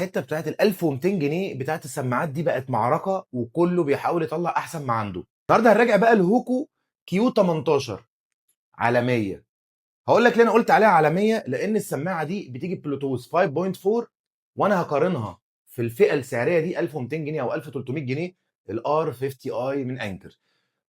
الحته بتاعت ال 1200 جنيه بتاعت السماعات دي بقت معركه، وكله بيحاول يطلع احسن ما عنده. النهارده هنراجع بقى الهوكو كيو 18 عالميه. هقول لك ليه انا قلت عليها عالميه، لان السماعه دي بتيجي بلوتوث 5.4، وانا هقارنها في الفئه السعريه دي 1200 جنيه او 1300 جنيه الار 50 اي من انكر.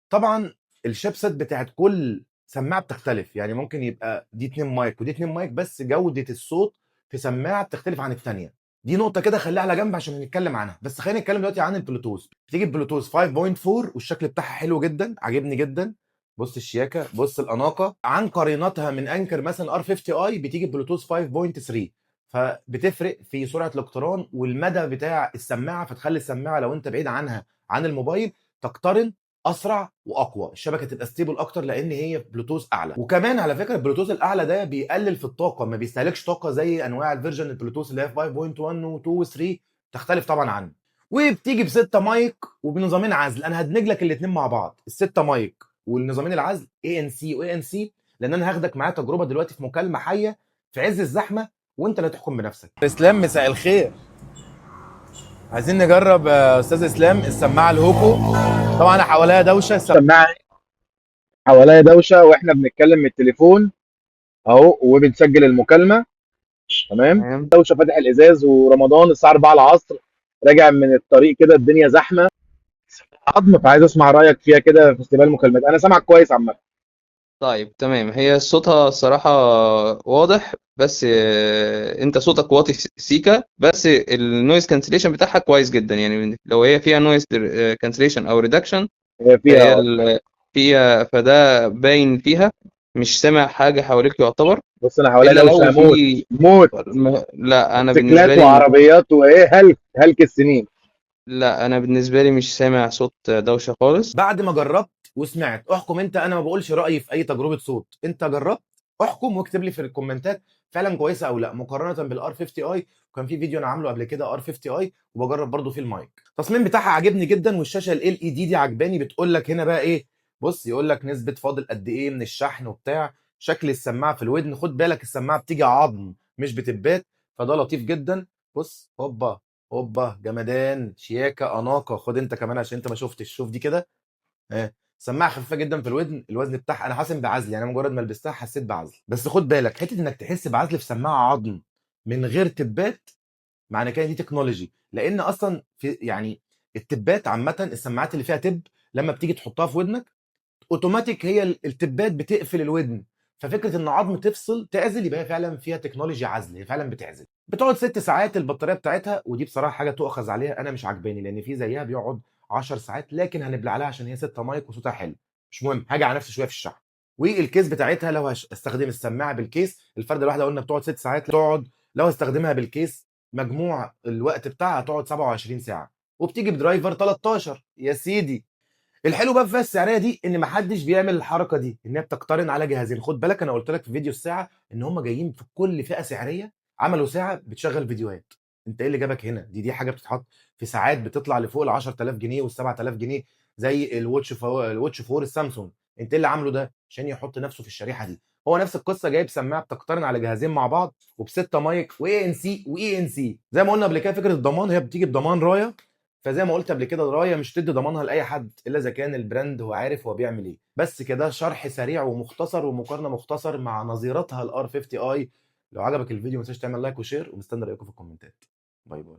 طبعا الشيبسيت بتاعت كل سماعه بتختلف، يعني ممكن يبقى دي 2 مايك ودي 2 مايك، بس جوده الصوت في سماعه بتختلف عن الثانيه. دي نقطه كده خليها على جنب عشان نتكلم عنها، بس خلينا نتكلم دلوقتي عن البلوتوث. بتيجي بلوتوث 5.4 والشكل بتاعها حلو جدا، عاجبني جدا. بص الشياكه، بص الاناقه، عن قرينتها من انكر مثلا ار 50 اي بتيجي بلوتوث 5.3، فبتفرق في سرعه الاقتران والمدى بتاع السماعه، فتخلي السماعه لو انت بعيد عنها عن الموبايل تقترن اسرع واقوى، الشبكه تبقى ستيبل اكتر لان هي بلوتوث اعلى. وكمان على فكره البلوتوث الاعلى ده بيقلل في الطاقه، ما بيستهلكش طاقه زي انواع الفيرجن البلوتوث اللي هي 5.1 و2 و3، تختلف طبعا عنه. وبتيجي بستة مايك وبنظامين عزل. انا هدمج لك الاثنين مع بعض، الستة مايك والنظامين العزل اي ان سي واي ان سي، لان انا هاخدك معايا تجربه دلوقتي في مكالمه حيه في عز الزحمه، وانت اللي تحكم بنفسك. اسلام مساء الخير، عايزين نجرب يا استاذ اسلام السماعه الهوكو. طبعا حواليها دوشه سماعة حواليا دوشة واحنا بنتكلم من التليفون اهو وبنسجل المكالمة. تمام. تمام. دوشة، فاتح الازاز، ورمضان الساعة 4 العصر، راجع من الطريق كده الدنيا زحمة عظم، فعايز اسمع رأيك فيها كده في استقبال المكالمات. انا سامعك كويس عامة. طيب تمام، هي صوتها الصراحة واضح، بس انت صوتك واطي سيكا، بس النويز كانسليشن بتاعها كويس جدا. يعني لو هي فيها نويز كانسليشن او ريدكشن، هي فيها فهي فيها، فده باين فيها. مش سامع حاجة حواليك يعتبر، بص انا حواليا الا دوشة لو موت في موت، لا انا بالنسبة موتوسيكلات لي، وعربيات وايه هلك السنين. لا انا بالنسبة لي مش سامع صوت دوشة خالص. بعد ما جربت وسمعت احكم انت، انا ما بقولش رايي في اي تجربه صوت، انت جربت احكم واكتب لي في الكومنتات فعلا كويسه او لا، مقارنه بالار 50 اي. وكان في فيديو انا عامله قبل كده ار 50 اي وبجرب برضو فيه المايك. التصميم بتاعها عاجبني جدا، والشاشه ال اي دي عجباني، بتقول لك هنا بقى ايه، بص يقول لك نسبه فاضل قد ايه من الشحن وبتاع. شكل السماعه في الودن، خد بالك السماعه بتيجي عظم مش بتبات، فده لطيف جدا. بص هوبا هوبا، جمدان، شياكه، اناقه. خد انت كمان عشان انت ما شفتش، شوف دي كده. سماعه خفيفه جدا في الودن، الوزن بتاعها انا حاسس بعزل، يعني أنا مجرد ما لبستها حسيت بعزل. بس خد بالك حته انك تحس بعزل في سماعه عظم من غير تبات، معنى كده دي تكنولوجي، لان اصلا في يعني التبات عامه، السماعات اللي فيها تب لما بتيجي تحطها في ودنك اوتوماتيك هي التبات بتقفل الودن، ففكره ان عظم تفصل تعزل يبقى هي فعلا فيها تكنولوجيا عزل، هي فعلا بتعزل. بتقعد 6 ساعات البطاريه بتاعتها، ودي بصراحه حاجه تؤخذ عليها، انا مش عاجباني لان في زيها بيقعد 10 ساعات، لكن هنبلع عليها عشان هي 6 مايك وصوتها حلو. مش مهم، هاجي على نفسي شويه في الشحن. والكيس بتاعتها لو هستخدم السماعه بالكيس، الفرده الواحده قلنا بتقعد 6 ساعات، تقعد لو هستخدمها بالكيس مجموع الوقت بتاعها هتقعد 27 ساعه. وبتيجي بدرايفر 13 يا سيدي. الحلو بقى في الفئه السعريه دي ان محدش بيعمل الحركه دي، ان هي بتقترن على جهازين. خد بالك انا قلت لك في فيديو الساعه ان هم جايين في كل فئه سعريه عملوا ساعه بتشغل فيديوهات. انت ايه اللي جابك هنا؟ دي حاجه بتتحط في ساعات بتطلع لفوق ال 10000 جنيه وال 7000 جنيه، زي الواتش 4 السامسونج. انت ايه اللي عامله ده عشان يحط نفسه في الشريحه دي؟ هو نفس القصه، جايب سماعه بتقترن على جهازين مع بعض وبسته مايك واي ان سي واي ان سي. زي ما قلنا قبل كده فكره الضمان، هي بتيجي بضمان رايه، فزي ما قلت قبل كده الرايه مش تدي ضمانها لاي حد الا اذا كان البراند هو عارف هو بيعمل ايه. بس كده شرح سريع ومختصر ومقارنه مختصر مع نظيرتها الار 50 اي. لو عجبك الفيديو ما تنساش تعمل لايك وشير، ومستني رايكم في الكومنتات. باي باي.